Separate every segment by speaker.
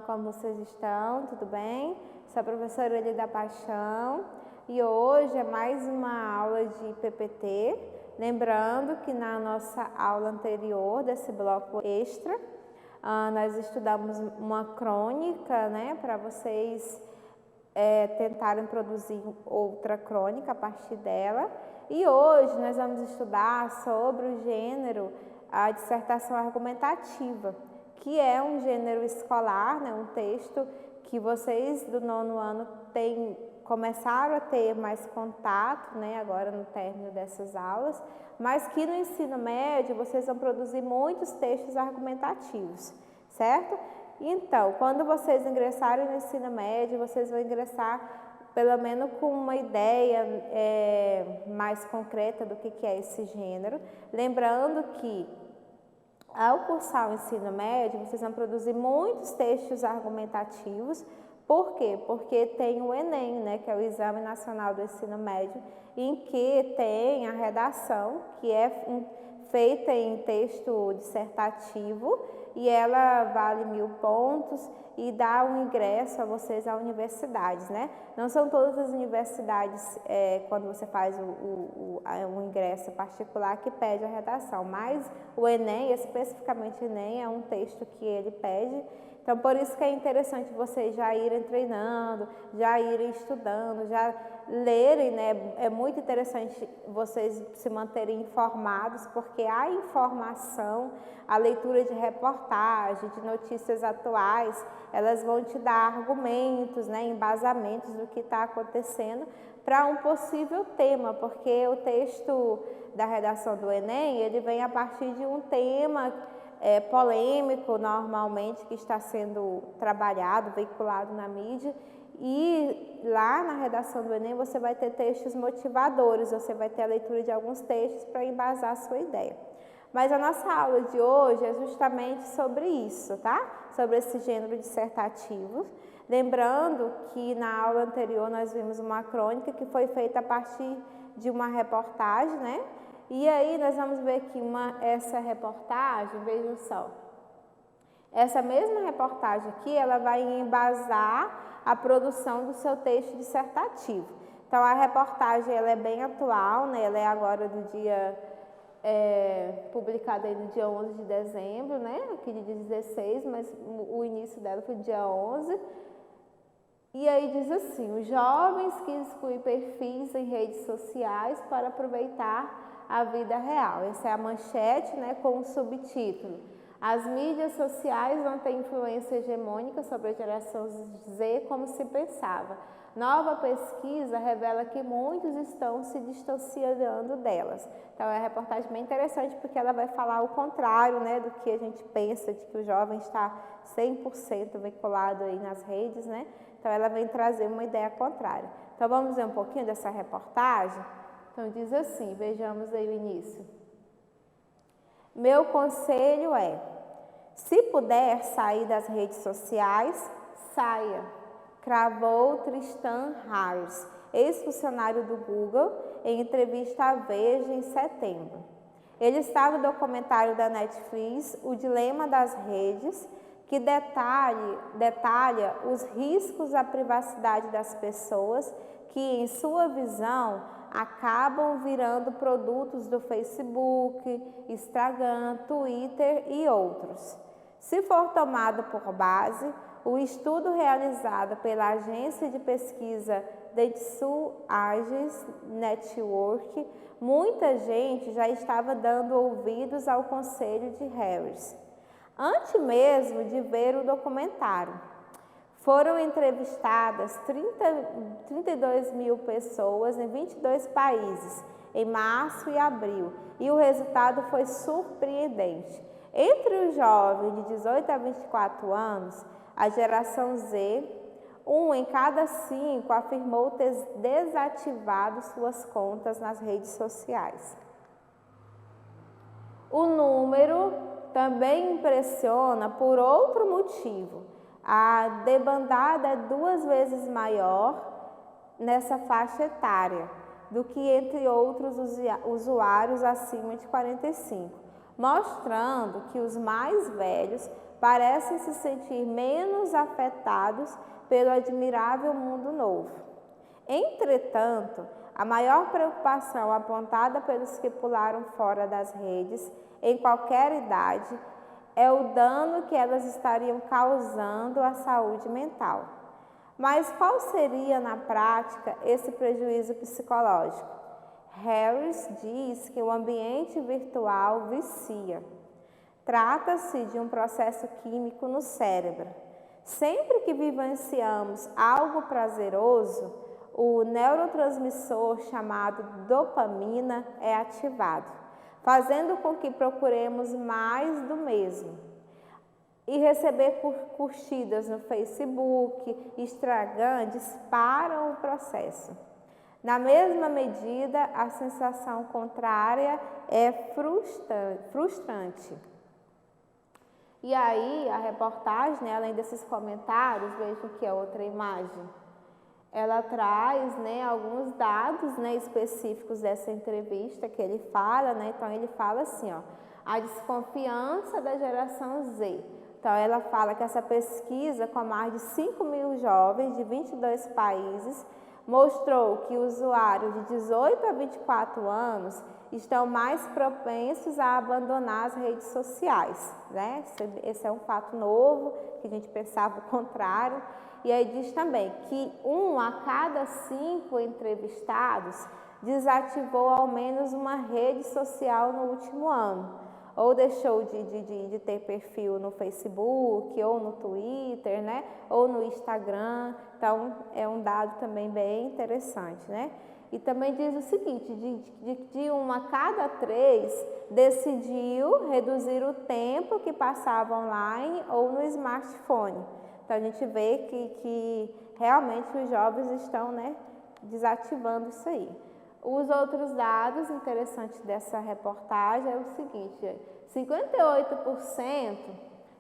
Speaker 1: como vocês estão? Tudo bem? Sou a professora Elida Paixão e hoje é mais uma aula de PPT. Lembrando que na nossa aula anterior desse bloco extra, nós estudamos uma crônica, né, para vocês tentarem produzir outra crônica a partir dela. E hoje nós vamos estudar sobre o gênero a dissertação argumentativa, que é um gênero escolar, né, um texto que vocês do 9º ano começaram a ter mais contato, né, agora no término dessas aulas, mas que no ensino médio vocês vão produzir muitos textos argumentativos, certo? Então, quando vocês ingressarem no ensino médio, vocês vão ingressar pelo menos com uma ideia mais concreta do que é esse gênero. Lembrando que, ao cursar o ensino médio, vocês vão produzir muitos textos argumentativos. Por quê? Porque tem o Enem, né, que é o Exame Nacional do Ensino Médio, em que tem a redação, que é feita em texto dissertativo, e ela vale 1000 pontos e dá um ingresso a vocês à universidades, né? Não são todas as universidades, quando você faz um ingresso particular, que pede a redação, mas o Enem, especificamente o Enem, é um texto que ele pede. Então, por isso que é interessante vocês já irem treinando, já irem estudando, já lerem, né? É muito interessante vocês se manterem informados, porque a informação, a leitura de reportagem, de notícias atuais, elas vão te dar argumentos, né, embasamentos do que está acontecendo para um possível tema, porque o texto da redação do Enem, ele vem a partir de um tema polêmico, normalmente, que está sendo trabalhado, veiculado na mídia, e lá na redação do Enem você vai ter textos motivadores, você vai ter a leitura de alguns textos para embasar a sua ideia. Mas a nossa aula de hoje é justamente sobre isso, tá? Sobre esse gênero dissertativo. Lembrando que na aula anterior nós vimos uma crônica que foi feita a partir de uma reportagem, né? E aí nós vamos ver que essa reportagem, vejam só, essa mesma reportagem aqui, ela vai embasar a produção do seu texto dissertativo. Então a reportagem ela é bem atual, né? Ela é agora do dia, publicada aí no dia 11 de dezembro, né? Aqui de 16, mas o início dela foi dia 11. E aí diz assim: os jovens que excluem perfis em redes sociais para aproveitar a vida real. Essa é a manchete, né, com o subtítulo: as mídias sociais vão ter influência hegemônica sobre a geração Z como se pensava. Nova pesquisa revela que muitos estão se distanciando delas. Então é uma reportagem bem interessante, porque ela vai falar o contrário, né, do que a gente pensa, de que o jovem está 100% vinculado aí nas redes, né? Então ela vem trazer uma ideia contrária. Então vamos ver um pouquinho dessa reportagem? Então diz assim, vejamos aí o início. Meu conselho é: se puder sair das redes sociais, saia, cravou Tristan Harris, ex-funcionário do Google, em entrevista à Veja em setembro. Ele está no documentário da Netflix, O Dilema das Redes, que detalha os riscos à privacidade das pessoas que, em sua visão, acabam virando produtos do Facebook, Instagram, Twitter e outros. Se for tomado por base o estudo realizado pela agência de pesquisa Dentsu Aegis Network, muita gente já estava dando ouvidos ao conselho de Harris, antes mesmo de ver o documentário. Foram entrevistadas 32 mil pessoas em 22 países, em março e abril, e o resultado foi surpreendente. Entre os jovens de 18 a 24 anos, a geração Z, 1 em cada 5 afirmou ter desativado suas contas nas redes sociais. O número também impressiona por outro motivo. A debandada é 2 vezes maior nessa faixa etária do que entre outros usuários acima de 45, mostrando que os mais velhos parecem se sentir menos afetados pelo admirável mundo novo. Entretanto, a maior preocupação apontada pelos que pularam fora das redes, em qualquer idade, é o dano que elas estariam causando à saúde mental. Mas qual seria, na prática, esse prejuízo psicológico? Harris diz que o ambiente virtual vicia. Trata-se de um processo químico no cérebro. Sempre que vivenciamos algo prazeroso, o neurotransmissor chamado dopamina é ativado, fazendo com que procuremos mais do mesmo. E receber curtidas no Facebook, Instagram, disparam o processo. Na mesma medida, a sensação contrária é frustrante. E aí, a reportagem, né, além desses comentários, vejam que é outra imagem. Ela traz, né, alguns dados, né, específicos dessa entrevista que ele fala, né? Então ele fala assim, ó, a desconfiança da geração Z. Então ela fala que essa pesquisa com mais de 5.000 jovens de 22 países mostrou que usuários de 18 a 24 anos estão mais propensos a abandonar as redes sociais, né? Esse é um fato novo, que a gente pensava o contrário. E aí diz também que 1 a cada 5 entrevistados desativou ao menos uma rede social no último ano, ou deixou de ter perfil no Facebook, ou no Twitter, né? Ou no Instagram. Então, é um dado também bem interessante, né? E também diz o seguinte, de 1 a cada 3 decidiu reduzir o tempo que passava online ou no smartphone. Então, a gente vê que realmente os jovens estão, né, desativando isso aí. Os outros dados interessantes dessa reportagem é o seguinte, 58%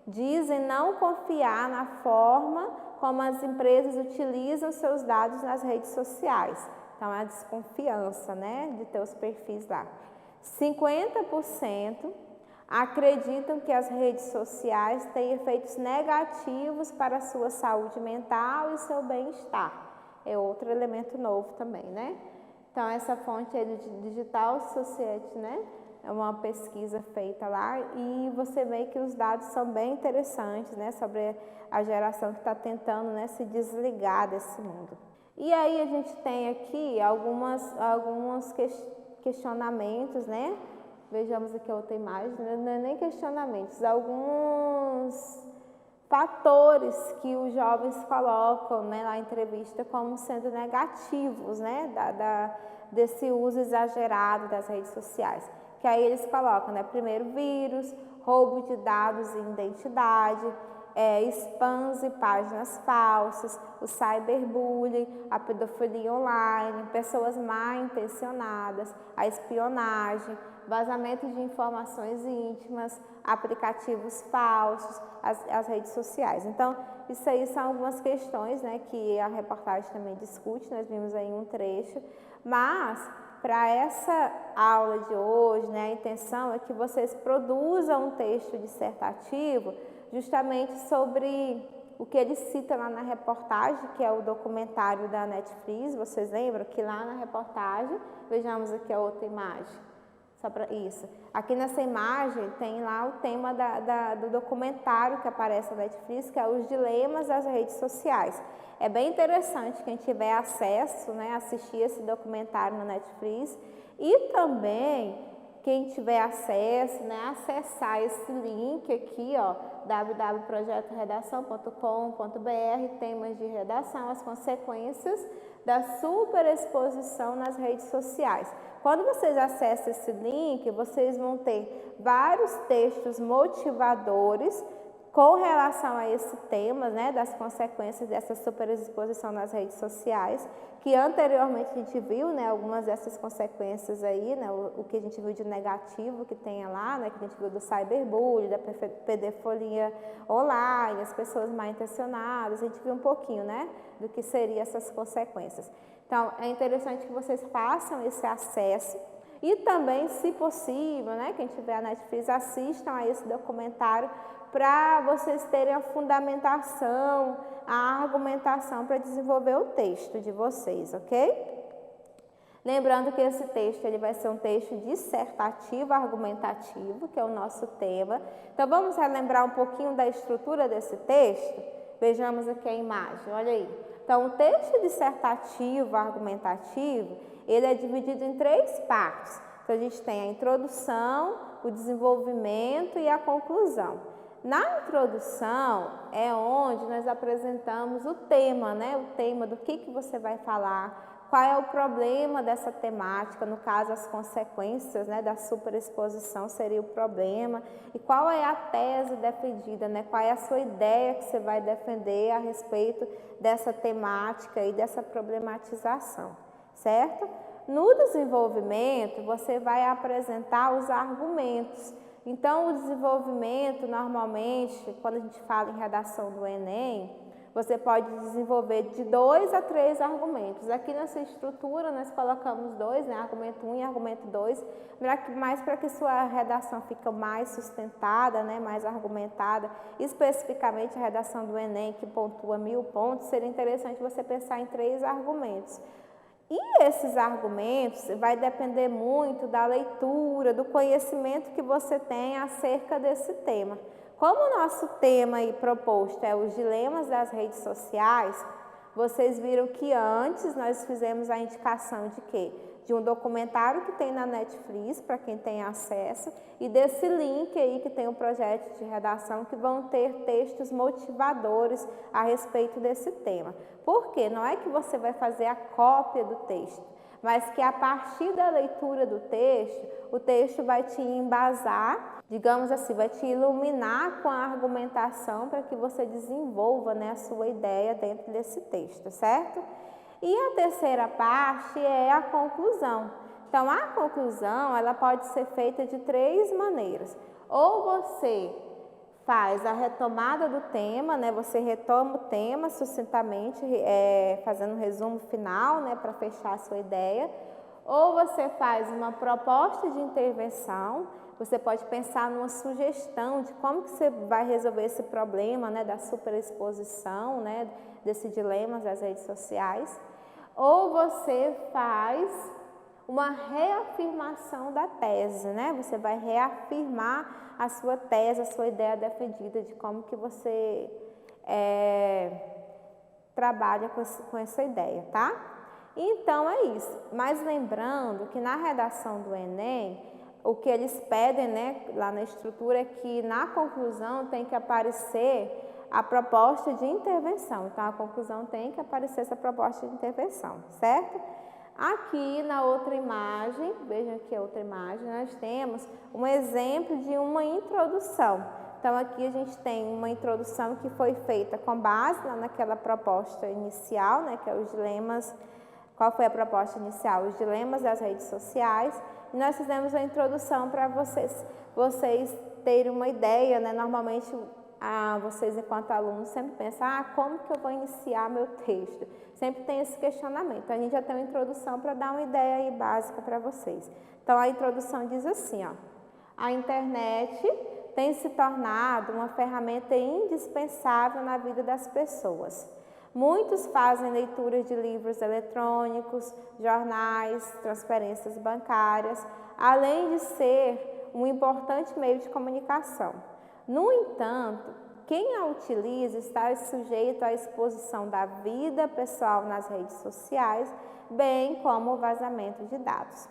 Speaker 1: dizem não confiar na forma como as empresas utilizam seus dados nas redes sociais. Então, é a desconfiança, né, de ter os perfis lá. 50% acreditam que as redes sociais têm efeitos negativos para a sua saúde mental e seu bem-estar. É outro elemento novo também, né? Então, essa fonte é do Digital Society, né? É uma pesquisa feita lá e você vê que os dados são bem interessantes, né? Sobre a geração que está tentando, né, se desligar desse mundo. E aí a gente tem aqui alguns questionamentos, né? Vejamos aqui a outra imagem, não é nem questionamentos, alguns fatores que os jovens colocam, né, na entrevista como sendo negativos, né, desse uso exagerado das redes sociais. Que aí eles colocam, né, primeiro vírus, roubo de dados e identidade, spams e páginas falsas, o cyberbullying, a pedofilia online, pessoas mal intencionadas, a espionagem, vazamento de informações íntimas, aplicativos falsos, as redes sociais. Então, isso aí são algumas questões, né, que a reportagem também discute, nós vimos aí um trecho, mas para essa aula de hoje, né, a intenção é que vocês produzam um texto dissertativo justamente sobre o que ele cita lá na reportagem, que é o documentário da Netflix. Vocês lembram que lá na reportagem, vejamos aqui a outra imagem, só para isso. Aqui nessa imagem tem lá o tema do documentário que aparece na Netflix, que é os dilemas das redes sociais. É bem interessante quem tiver acesso, né, assistir esse documentário na Netflix e também quem tiver acesso, né, acessar esse link aqui, ó, www.projetoredação.com.br, temas de redação, as consequências da superexposição nas redes sociais. Quando vocês acessam esse link, vocês vão ter vários textos motivadores com relação a esse tema, né, das consequências dessa superexposição nas redes sociais, que anteriormente a gente viu, né, algumas dessas consequências aí, né, o que a gente viu de negativo que tem lá, né, que a gente viu do cyberbullying, da pedofilia online, as pessoas mal intencionadas, a gente viu um pouquinho, né, do que seriam essas consequências. Então, é interessante que vocês façam esse acesso e também, se possível, né, quem tiver a Netflix, assistam a esse documentário para vocês terem a fundamentação, a argumentação para desenvolver o texto de vocês, ok? Lembrando que esse texto ele vai ser um texto dissertativo argumentativo, que é o nosso tema. Então vamos relembrar um pouquinho da estrutura desse texto? Vejamos aqui a imagem, olha aí. Então o texto dissertativo argumentativo, ele é dividido em 3 partes. Então a gente tem a introdução, o desenvolvimento e a conclusão. Na introdução é onde nós apresentamos o tema, né? O tema do que você vai falar, qual é o problema dessa temática, no caso as consequências, né, da superexposição seria o problema, e qual é a tese defendida, né? Qual é a sua ideia que você vai defender a respeito dessa temática e dessa problematização, certo? No desenvolvimento você vai apresentar os argumentos. Então, o desenvolvimento, normalmente, quando a gente fala em redação do Enem, você pode desenvolver de 2 a 3 argumentos. Aqui nessa estrutura, nós colocamos 2, né? Argumento 1 e argumento 2, mas para que sua redação fique mais sustentada, né? Mais argumentada, especificamente a redação do Enem, que pontua 1000 pontos, seria interessante você pensar em 3 argumentos. E esses argumentos vai depender muito da leitura, do conhecimento que você tem acerca desse tema. Como o nosso tema aí proposto é os dilemas das redes sociais, vocês viram que antes nós fizemos a indicação de quê? De um documentário que tem na Netflix, para quem tem acesso, e desse link aí que tem um projeto de redação que vão ter textos motivadores a respeito desse tema. Por quê? Não é que você vai fazer a cópia do texto, mas que a partir da leitura do texto, o texto vai te embasar, digamos assim, vai te iluminar com a argumentação para que você desenvolva, né, a sua ideia dentro desse texto, certo? E a terceira parte é a conclusão. Então, a conclusão, ela pode ser feita de 3 maneiras. Ou você faz a retomada do tema, né? Você retoma o tema sucintamente, fazendo um resumo final, né, para fechar a sua ideia. Ou você faz uma proposta de intervenção, você pode pensar numa sugestão de como que você vai resolver esse problema, né, da superexposição, né, desse dilema das redes sociais. Ou você faz uma reafirmação da tese, né? Você vai reafirmar a sua tese, a sua ideia defendida de como que você trabalha com essa ideia, tá? Então é isso. Mas lembrando que na redação do Enem, o que eles pedem, né, lá na estrutura é que na conclusão tem que aparecer a proposta de intervenção. Então, a conclusão tem que aparecer essa proposta de intervenção, certo? Aqui na outra imagem, vejam aqui a outra imagem, nós temos um exemplo de uma introdução. Então, aqui a gente tem uma introdução que foi feita com base naquela proposta inicial, né, que é os dilemas. Qual foi a proposta inicial? Os dilemas das redes sociais. E nós fizemos a introdução para vocês terem uma ideia, né? Normalmente, vocês enquanto alunos sempre pensam, como que eu vou iniciar meu texto? Sempre tem esse questionamento. Então, a gente já tem uma introdução para dar uma ideia aí básica para vocês. Então, a introdução diz assim, ó: a internet tem se tornado uma ferramenta indispensável na vida das pessoas. Muitos fazem leituras de livros eletrônicos, jornais, transferências bancárias, além de ser um importante meio de comunicação. No entanto, quem a utiliza está sujeito à exposição da vida pessoal nas redes sociais, bem como o vazamento de dados.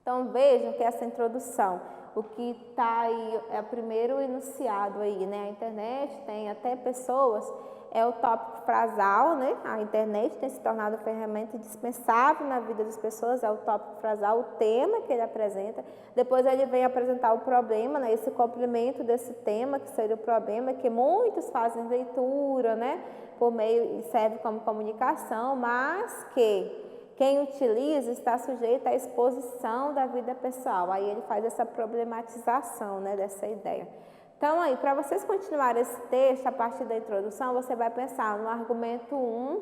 Speaker 1: Então vejam que essa introdução, o que está aí é o primeiro enunciado aí, né? A internet tem até pessoas, é o tópico frasal, né? A internet tem se tornado ferramenta indispensável na vida das pessoas, é o tópico frasal, o tema que ele apresenta. Depois ele vem apresentar o problema, né? Esse complemento desse tema, que seria o problema, que muitos fazem leitura, né? Por meio, e serve como comunicação, mas que quem utiliza está sujeito à exposição da vida pessoal. Aí ele faz essa problematização, né, dessa ideia. Então, aí, para vocês continuarem esse texto, a partir da introdução, você vai pensar no argumento 1,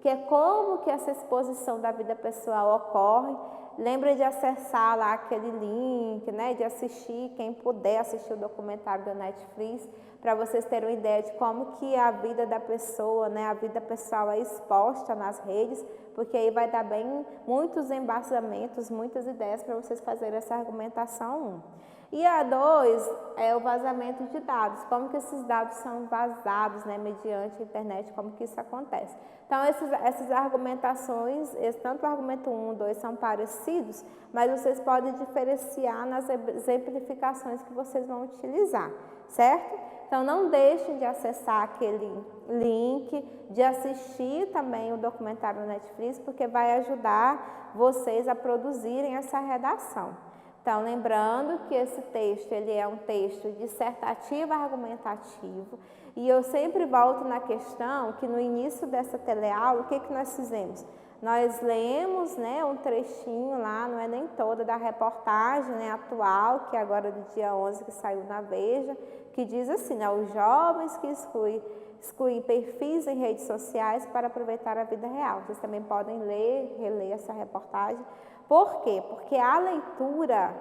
Speaker 1: que é como que essa exposição da vida pessoal ocorre. Lembra de acessar lá aquele link, né, de assistir, quem puder assistir o documentário da Netflix, para vocês terem uma ideia de como que a vida da pessoa, né, a vida pessoal é exposta nas redes, porque aí vai dar bem muitos embasamentos, muitas ideias para vocês fazerem essa argumentação 1. E a 2 é o vazamento de dados, como que esses dados são vazados, né, mediante a internet, como que isso acontece. Então, essas argumentações, tanto o argumento 1 e 2 são parecidos, mas vocês podem diferenciar nas exemplificações que vocês vão utilizar, certo? Então, não deixem de acessar aquele link, de assistir também o documentário do Netflix, porque vai ajudar vocês a produzirem essa redação. Então, lembrando que esse texto, ele é um texto dissertativo argumentativo, e eu sempre volto na questão que no início dessa teleaula, o que nós fizemos? Nós lemos, né, um trechinho lá, não é nem toda, da reportagem, né, atual, que é agora do dia 11, que saiu na Veja, que diz assim, né, os jovens que excluem perfis em redes sociais para aproveitar a vida real. Vocês também podem ler, reler essa reportagem. Por quê? Porque a leitura,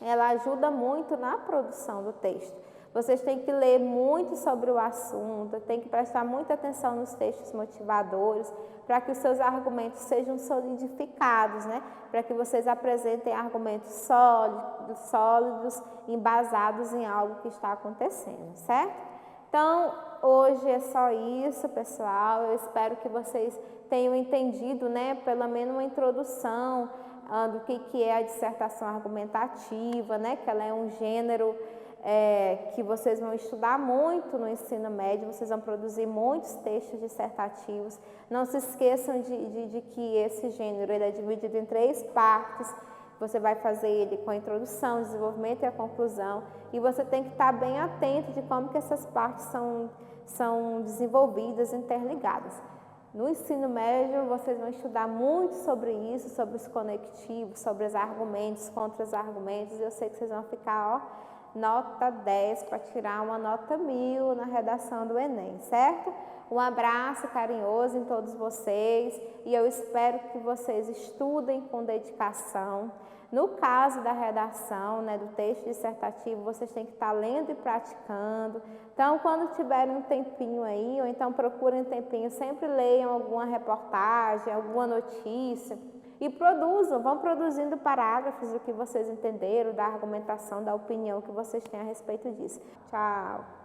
Speaker 1: ela ajuda muito na produção do texto. Vocês têm que ler muito sobre o assunto, têm que prestar muita atenção nos textos motivadores, para que os seus argumentos sejam solidificados, né? Para que vocês apresentem argumentos sólidos, embasados em algo que está acontecendo, certo? Então, hoje é só isso, pessoal. Eu espero que vocês tenham entendido, né, pelo menos uma introdução do que é a dissertação argumentativa, né, que ela é um gênero que vocês vão estudar muito no ensino médio, vocês vão produzir muitos textos dissertativos. Não se esqueçam de que esse gênero ele é dividido em 3 partes. Você vai fazer ele com a introdução, o desenvolvimento e a conclusão, e você tem que estar bem atento de como que essas partes são desenvolvidas, interligadas. No ensino médio, vocês vão estudar muito sobre isso, sobre os conectivos, sobre os argumentos, contra-argumentos, e eu sei que vocês vão ficar, ó, nota 10 para tirar uma nota 1000 na redação do Enem, certo? Um abraço carinhoso em todos vocês e eu espero que vocês estudem com dedicação. No caso da redação, né, do texto dissertativo, vocês têm que estar lendo e praticando. Então, quando tiverem um tempinho aí, ou então procurem um tempinho, sempre leiam alguma reportagem, alguma notícia e vão produzindo parágrafos do que vocês entenderam, da argumentação, da opinião que vocês têm a respeito disso. Tchau!